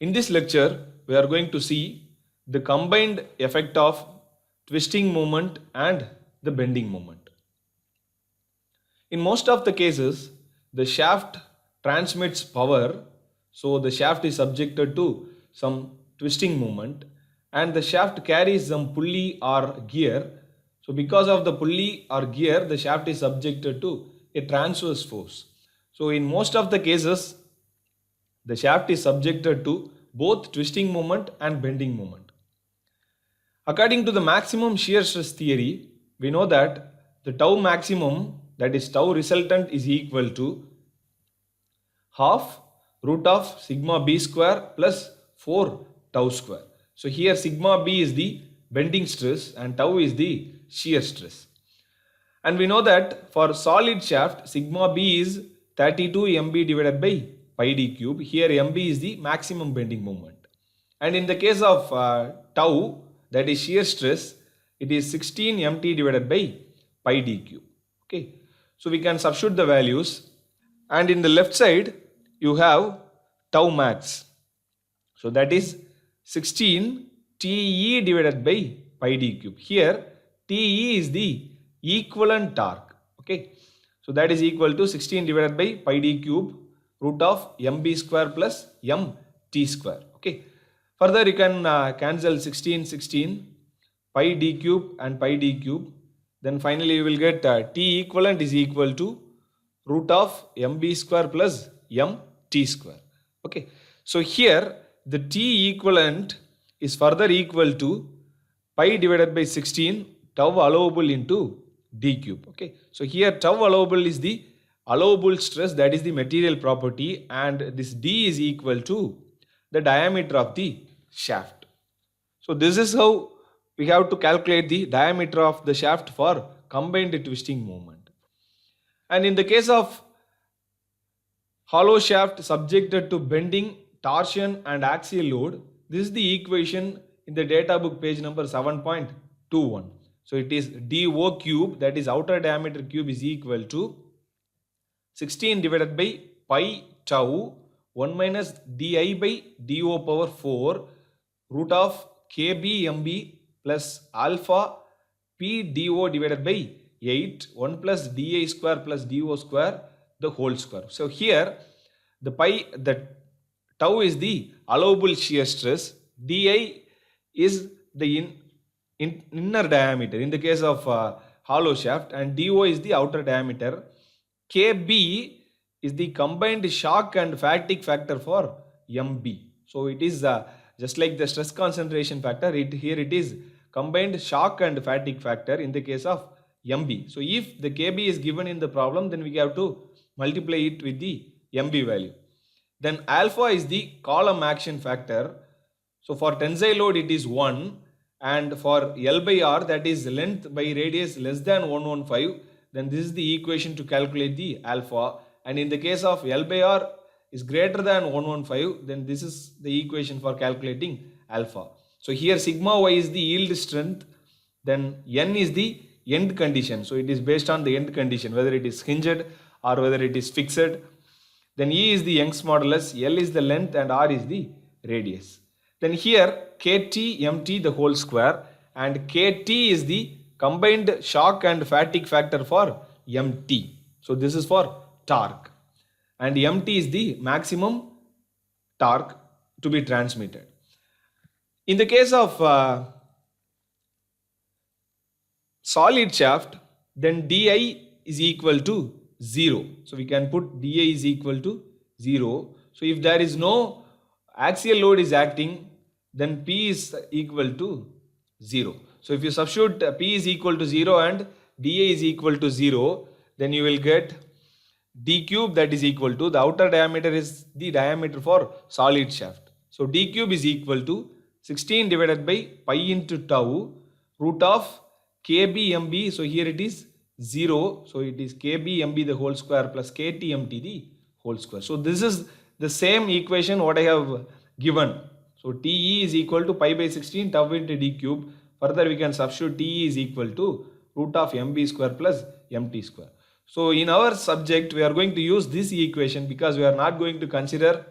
In this lecture, we are going to see the combined effect of twisting moment and the bending moment. In most of the cases, the shaft transmits power, so the shaft is subjected to some twisting moment, and the shaft carries some pulley or gear. So because of the pulley or gear, the shaft is subjected to a transverse force. So in most of the cases, the shaft is subjected to both twisting moment and bending moment. According to the maximum shear stress theory, we know that the tau maximum, that is tau resultant, is equal to half root of sigma b square plus 4 tau square. So here sigma b is the bending stress and tau is the shear stress. And we know that for solid shaft, sigma b is 32 mb divided by pi d cube. Here mb is the maximum bending moment. And in the case of tau, that is shear stress, it is 16 mt divided by pi d cube. Okay, so we can substitute the values, and in the left side you have tau max. So that is 16 Te divided by pi d cube. Here Te is the equivalent torque. Okay, so that is equal to 16 divided by pi d cube root of mb square plus mt square. Okay, further you can cancel 16 pi d cube and pi d cube. Then finally you will get T equivalent is equal to root of mb square plus mt square. Okay, so here the T equivalent is further equal to pi divided by 16 tau allowable into d cube. Okay, so here tau allowable is the allowable stress, that is the material property, and this d is equal to the diameter of the shaft. So this is how we have to calculate the diameter of the shaft for combined twisting moment. And in the case of hollow shaft subjected to bending, torsion and axial load, this is the equation in the data book page number 7.21. So it is dO cube, that is outer diameter cube, is equal to 16 divided by pi tau 1 minus di by dO power 4 root of kb mb plus alpha p dO divided by 8 1 plus di square plus dO square the whole square. So here the tau is the allowable shear stress, di is the inner diameter in the case of hollow shaft, and dO is the outer diameter. Kb is the combined shock and fatigue factor for mb. So it is just like the stress concentration factor, here it is combined shock and fatigue factor in the case of mb. So if the kb is given in the problem, then we have to multiply it with the mb value. Then alpha is the column action factor. So for tensile load it is 1, and for L by R, that is length by radius less than 115, then this is the equation to calculate the alpha. And in the case of L by R is greater than 115, then this is the equation for calculating alpha. So here sigma y is the yield strength, then N is the end condition. So it is based on the end condition, whether it is hinged or whether it is fixed. Then E is the Young's modulus, L is the length, and R is the radius. Then here Kt mt the whole square, and Kt is the combined shock and fatigue factor for mt. So this is for torque, and mt is the maximum torque to be transmitted. In the case of solid shaft, then di is equal to 0. So we can put di is equal to 0. So if there is no axial load is acting, then P is equal to 0. So if you substitute P is equal to 0 and dA is equal to 0, then you will get d cube, that is equal to, the outer diameter is the diameter for solid shaft. So d cube is equal to 16 divided by pi into tau root of kb mb. So here it is 0. So it is kb mb the whole square plus kt mt the whole square. So this is the same equation what I have given. So Te is equal to pi by 16 tau into d cube. Further we can substitute Te is equal to root of mb square plus mt square. So in our subject we are going to use this equation because we are not going to consider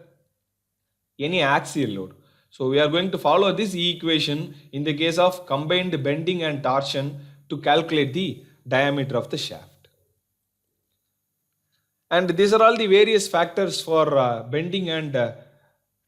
any axial load. So we are going to follow this equation in the case of combined bending and torsion to calculate the diameter of the shaft. And these are all the various factors for bending and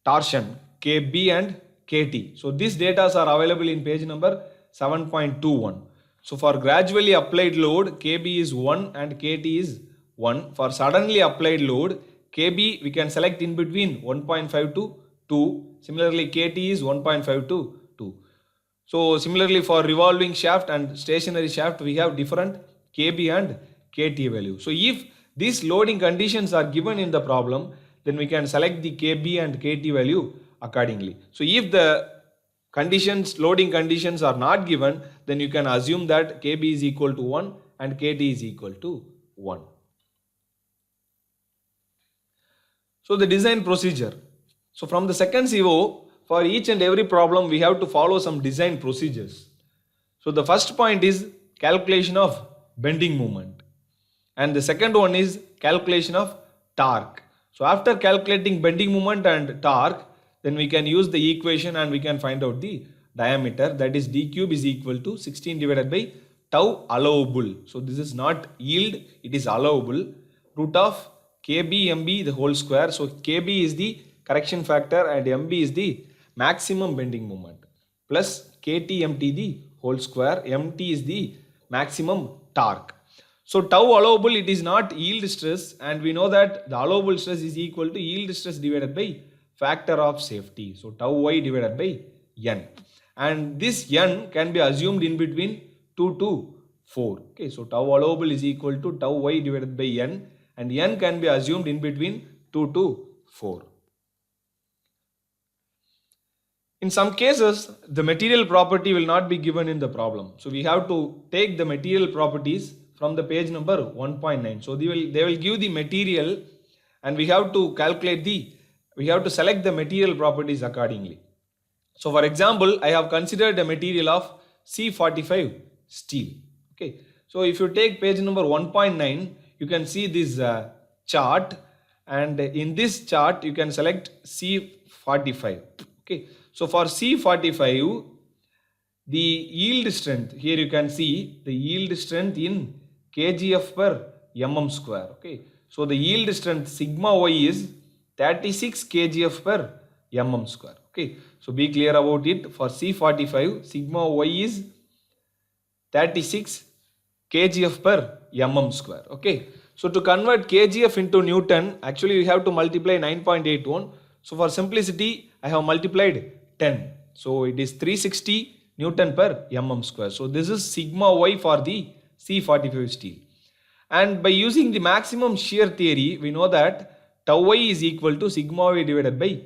torsion, KB and KT. So these data are available in page number 7.21. So for gradually applied load, KB is 1 and KT is 1. For suddenly applied load, KB we can select in between 1.5 to 2. Similarly, KT is 1.5 to 2. So similarly for revolving shaft and stationary shaft, we have different KB and KT value. So if these loading conditions are given in the problem, then we can select the KB and KT value accordingly. So if the loading conditions are not given, then you can assume that KB is equal to 1 and KT is equal to 1. So the design procedure. So from the second CO, for each and every problem we have to follow some design procedures. So the first point is calculation of bending moment. And the second one is calculation of torque. So after calculating bending moment and torque, then we can use the equation and we can find out the diameter, that is d cube is equal to 16 divided by tau allowable. So this is not yield, it is allowable, root of KB MB the whole square. So KB is the correction factor and MB is the maximum bending moment, plus KT MT the whole square, MT is the maximum torque. So tau allowable, it is not yield stress, and we know that the allowable stress is equal to yield stress divided by factor of safety. So tau y divided by n, and this n can be assumed in between 2 to 4. Okay, so tau allowable is equal to tau y divided by n, and n can be assumed in between 2 to 4. In some cases, the material property will not be given in the problem. So we have to take the material properties from the page number 1.9. So they will give the material, and we have to select the material properties accordingly. So for example, I have considered a material of C45 steel. Okay. So if you take page number 1.9, you can see this chart, and in this chart you can select C45. Okay. So for C45, the yield strength, here you can see the yield strength in kgf per mm square. Okay. So the yield strength sigma y is 36 kgf per mm square. Okay. So be clear about it. For C45, sigma y is 36 kgf per mm square. Okay. So to convert kgf into Newton, actually we have to multiply 9.81. So for simplicity, I have multiplied 10. So it is 360 Newton per mm square. So this is sigma y for the C45 steel. And by using the maximum shear theory, we know that tau y is equal to sigma y divided by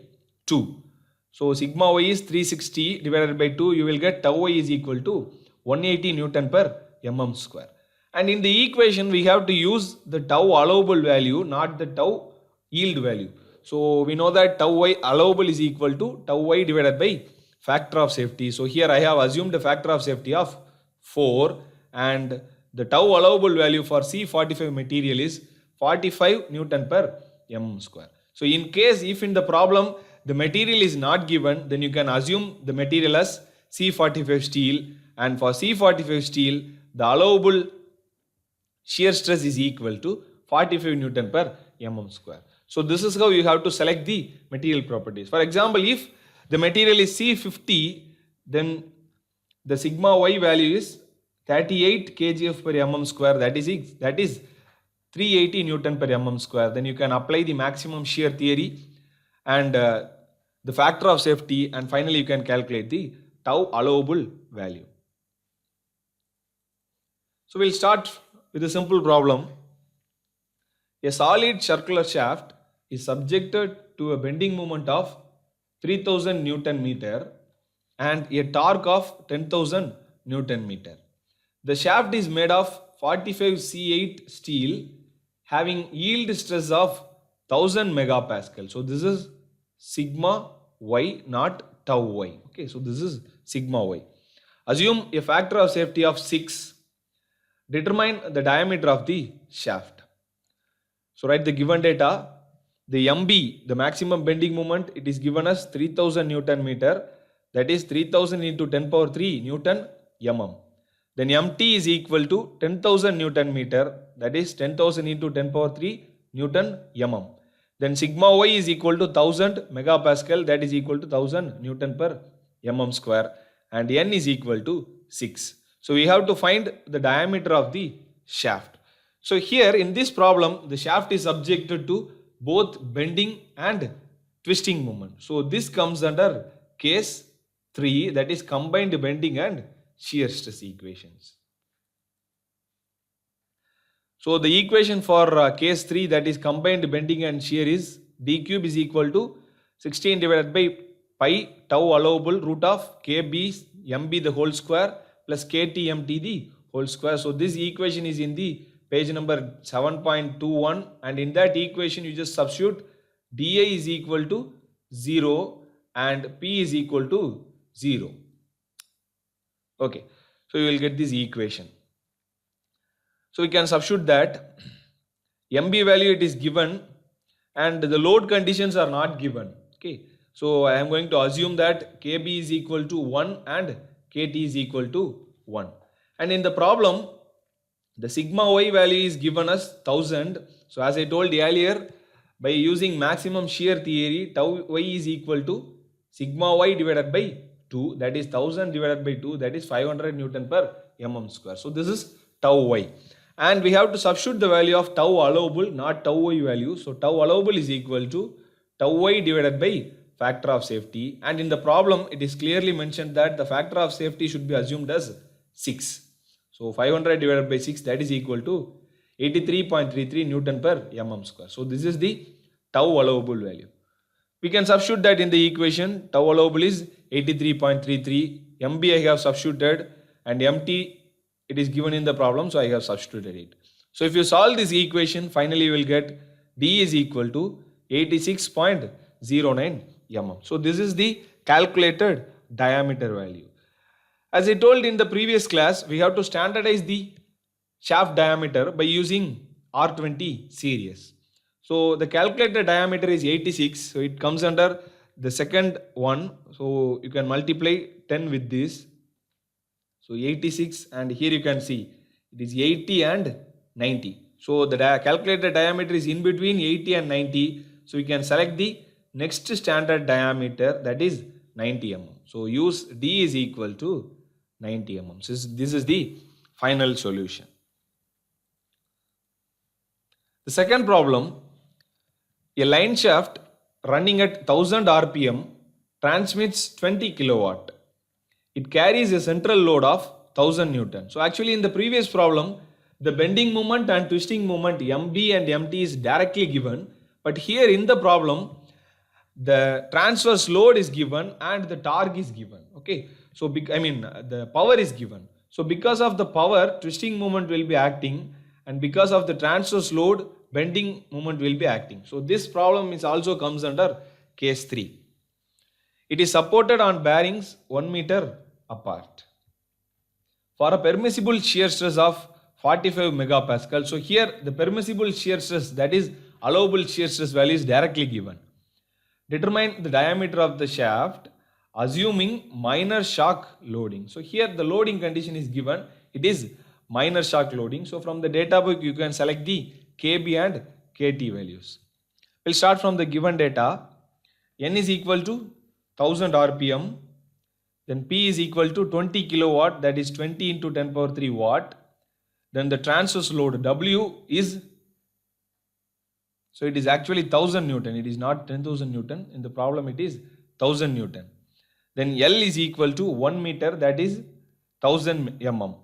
2. So sigma y is 360 divided by 2. You will get tau y is equal to 180 Newton per mm square. And in the equation, we have to use the tau allowable value, not the tau yield value. So we know that tau y allowable is equal to tau y divided by factor of safety. So here I have assumed a factor of safety of 4, and the tau allowable value for C45 material is 45 Newton per mm square. So in case if in the problem the material is not given, then you can assume the material as C45 steel, and for C45 steel the allowable shear stress is equal to 45 Newton per mm square. So this is how you have to select the material properties. For example, if the material is C50, then the sigma y value is 38 kgf per mm square, that is 380 Newton per mm square. Then you can apply the maximum shear theory and the factor of safety, and finally you can calculate the tau allowable value. So we'll start with a simple problem. A solid circular shaft is subjected to a bending moment of 3000 Newton meter and a torque of 10,000 Newton meter. The shaft is made of 45 C8 steel having yield stress of 1000 megapascal. So this is sigma y, not tau y. Okay, so this is sigma y. Assume a factor of safety of 6. Determine the diameter of the shaft. So write the given data. The MB, the maximum bending moment, it is given as 3000 Newton meter. That is 3000 into 10 power 3 Newton mm. Then MT is equal to 10,000 Newton meter. That is 10,000 into 10 power 3 Newton mm. Then sigma y is equal to 1000 megapascal. That is equal to 1000 Newton per mm square. And N is equal to 6. So we have to find the diameter of the shaft. So here in this problem, the shaft is subjected to both bending and twisting moment. So this comes under case 3, that is combined bending and shear stress equations. So the equation for case 3, that is combined bending and shear, is d cube is equal to 16 divided by pi tau allowable root of kb mb the whole square plus kt mt the whole square. So this equation is in the page number 7.21, and in that equation you just substitute dA is equal to 0 and P is equal to 0. Okay, so you will get this equation. So we can substitute that. MB value it is given and the load conditions are not given. Okay, so I am going to assume that KB is equal to 1 and KT is equal to 1. And in the problem, the sigma y value is given as 1000. So as I told earlier, by using maximum shear theory, tau y is equal to sigma y divided by 2, that is 1000 divided by 2, that is 500 Newton per mm square. So this is tau y. And we have to substitute the value of tau allowable, not tau y value. So tau allowable is equal to tau y divided by factor of safety. And in the problem, it is clearly mentioned that the factor of safety should be assumed as 6. So 500 divided by 6, that is equal to 83.33 Newton per mm square. So this is the tau allowable value. We can substitute that in the equation. Tau allowable is 83.33. MB I have substituted and MT it is given in the problem, so I have substituted it. So if you solve this equation, finally you will get D is equal to 86.09 mm. So this is the calculated diameter value. As I told in the previous class, we have to standardize the shaft diameter by using R20 series. So the calculated diameter is 86. So it comes under the second one. So you can multiply 10 with this. So 86, and here you can see it is 80 and 90. So the calculated diameter is in between 80 and 90. So we can select the next standard diameter, that is 90 mm. So use D is equal to 90 mm. So this is the final solution. The second problem, a line shaft running at 1000 rpm transmits 20 kilowatt. It carries a central load of 1000 Newton. So actually in the previous problem, the bending moment and twisting moment MB and MT is directly given. But here in the problem, the transverse load is given and the torque is given. Okay, so the power is given. So because of the power, twisting moment will be acting, and because of the transverse load, bending moment will be acting. So this problem is also comes under case 3. It is supported on bearings 1 meter apart. For a permissible shear stress of 45 megapascal. So here the permissible shear stress, that is allowable shear stress value, is directly given. Determine the diameter of the shaft assuming minor shock loading. So here the loading condition is given. It is minor shock loading. So from the data book you can select the KB and KT values. We'll start from the given data. N is equal to 1000 rpm. Then P is equal to 20 kilowatt, that is 20 into 10 power 3 watt. Then the transverse load W is, so it is actually 1000 Newton. It is not 10,000 Newton. In the problem it is 1000 Newton. Then L is equal to 1 meter, that is 1000 mm.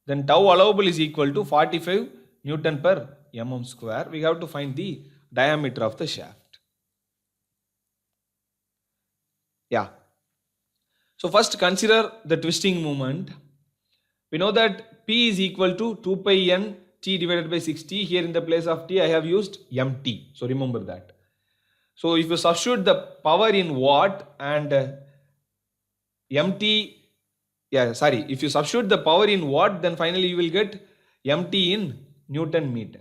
Then tau allowable is equal to 45 Newton per mm square. We have to find the diameter of the shaft. Yeah. So first consider the twisting moment. We know that P is equal to 2 pi n T divided by 60. Here in the place of T I have used MT. So remember that. So if you substitute the power in watt and if you substitute the power in watt, then finally you will get MT in Newton meter.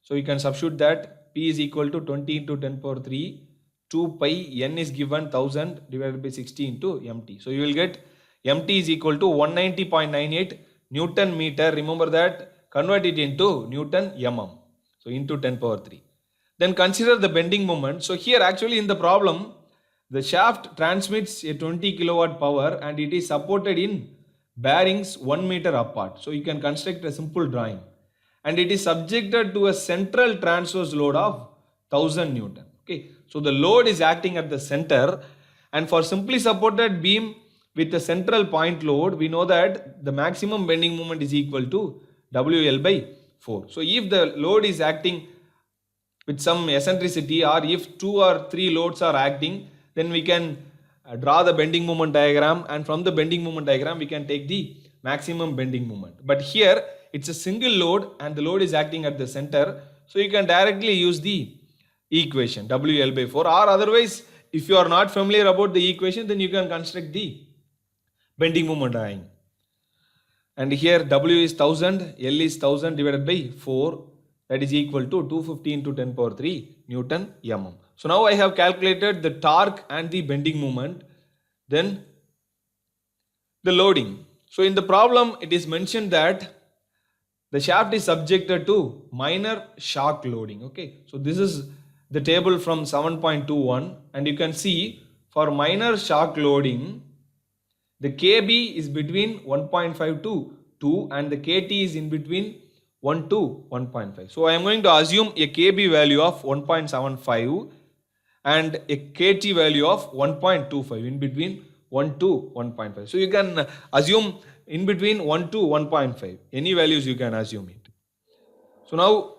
So you can substitute that. P is equal to 20 into 10 power 3, 2 pi, N is given 1000 divided by 60 into MT. So you will get MT is equal to 190.98 Newton meter. Remember that, convert it into Newton mm. So into 10 power 3. Then consider the bending moment. So here actually in the problem, the shaft transmits a 20 kilowatt power and it is supported in bearings 1 meter apart. So you can construct a simple drawing. And it is subjected to a central transverse load of 1000 Newton. Okay. So the load is acting at the center, and for simply supported beam with a central point load, we know that the maximum bending moment is equal to WL by 4. So if the load is acting with some eccentricity, or if 2 or 3 loads are acting, then we can draw the bending moment diagram, and from the bending moment diagram we can take the maximum bending moment. But here it's a single load and the load is acting at the center, so you can directly use the equation WL by 4, or otherwise if you are not familiar about the equation, then you can construct the bending moment drawing. And here W is 1000, L is 1000 divided by 4, that is equal to 250 into 10 power 3 Newton mm. So now I have calculated the torque and the bending moment. Then the loading. So in the problem it is mentioned that the shaft is subjected to minor shock loading. Okay, so this is the table from 7.21, and you can see for minor shock loading, the KB is between 1.5 to 2 and the KT is in between 1 to 1.5. So I am going to assume a KB value of 1.75 and a KT value of 1.25, in between 1 to 1.5. So you can assume in between 1 to 1.5. Any values you can assume it. So now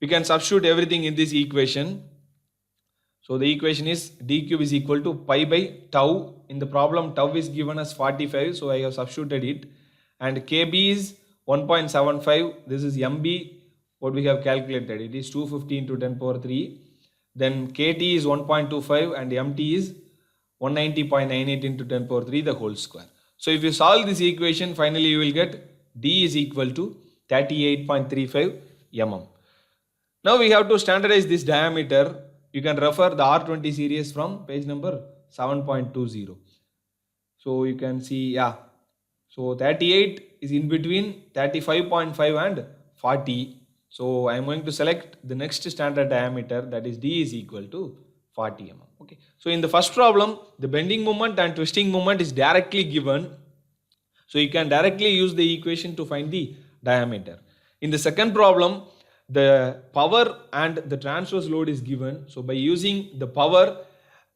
we can substitute everything in this equation. So the equation is d cube is equal to pi by tau. In the problem, tau is given as 45, so I have substituted it. And KB is 1.75. This is MB, what we have calculated. It is 250 into 10 power 3. Then KT is 1.25 and MT is 190.98 into 10 power 3 the whole square. So if you solve this equation, finally you will get D is equal to 38.35 mm. Now we have to standardize this diameter. You can refer the R20 series from page number 7.20. So you can see, yeah. So 38 is in between 35.5 and 40. So I am going to select the next standard diameter, that is D is equal to 40 mm. Okay. So in the first problem, the bending moment and twisting moment is directly given. So you can directly use the equation to find the diameter. In the second problem, the power and the transverse load is given. So by using the power,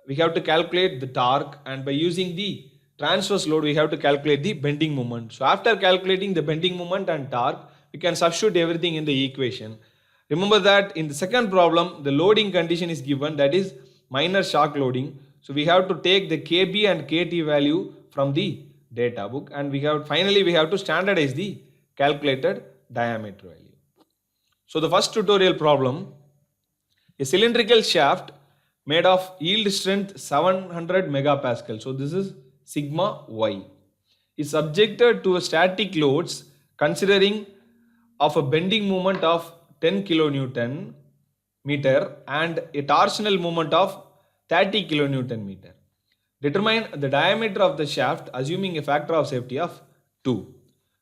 we have to calculate the torque, and by using the transverse load, we have to calculate the bending moment. So after calculating the bending moment and torque, we can substitute everything in the equation. Remember that in the second problem, the loading condition is given, that is minor shock loading. So we have to take the KB and KT value from the data book, and finally we have to standardize the calculated diameter value. So the first tutorial problem, a cylindrical shaft made of yield strength 700 megapascal. So this is sigma y, is subjected to static loads considering of a bending moment of 10 kilonewton meter and a torsional moment of 30 kilonewton meter. Determine the diameter of the shaft assuming a factor of safety of 2.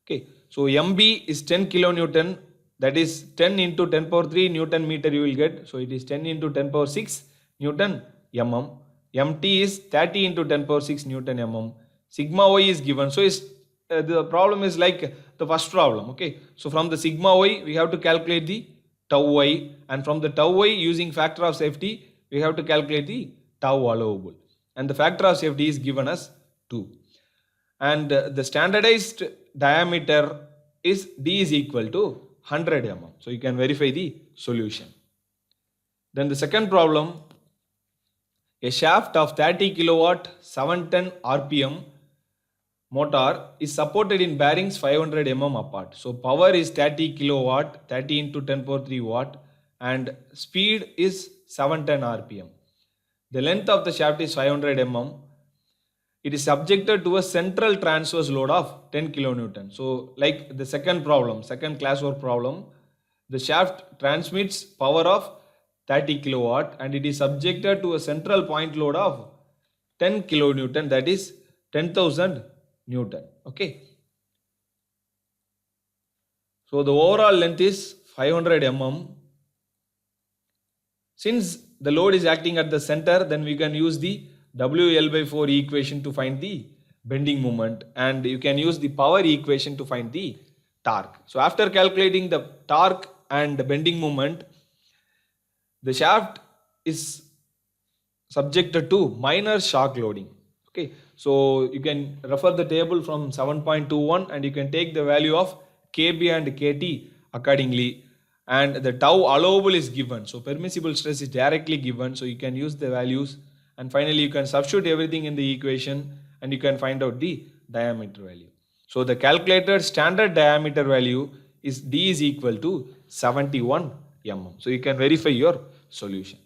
Okay, so MB is 10 kilonewton, that is 10 into 10 power 3 Newton meter you will get. So it is 10 into 10 power 6 Newton mm. MT is 30 into 10 power 6 Newton mm. Sigma y is given. So the problem is like the first problem. Okay, so from the sigma y we have to calculate the tau y, and from the tau y using factor of safety we have to calculate the tau allowable, and the factor of safety is given as 2. And the standardized diameter is D is equal to 100 mm. So you can verify the solution. Then the second problem, a shaft of 30 kilowatt 710 rpm motor is supported in bearings 500 mm apart. So power is 30 kilowatt, 30 into 10 power 3 watt, and speed is 710 rpm. The length of the shaft is 500 mm. It is subjected to a central transverse load of 10 kilonewton. So like the second problem, second class work problem, the shaft transmits power of 30 kilowatt and it is subjected to a central point load of 10 kilonewton, that is 10,000 Newton. Okay. So the overall length is 500 mm. Since the load is acting at the center, then we can use the WL/4 equation to find the bending moment, and you can use the power equation to find the torque. So after calculating the torque and the bending moment, the shaft is subjected to minor shock loading. Okay, so you can refer the table from 7.21 and you can take the value of kb and kt accordingly, and the tau allowable is given, so permissible stress is directly given, so you can use the values, and finally you can substitute everything in the equation and you can find out the diameter value. So the calculated standard diameter value is d is equal to 71 mm. So you can verify your solution.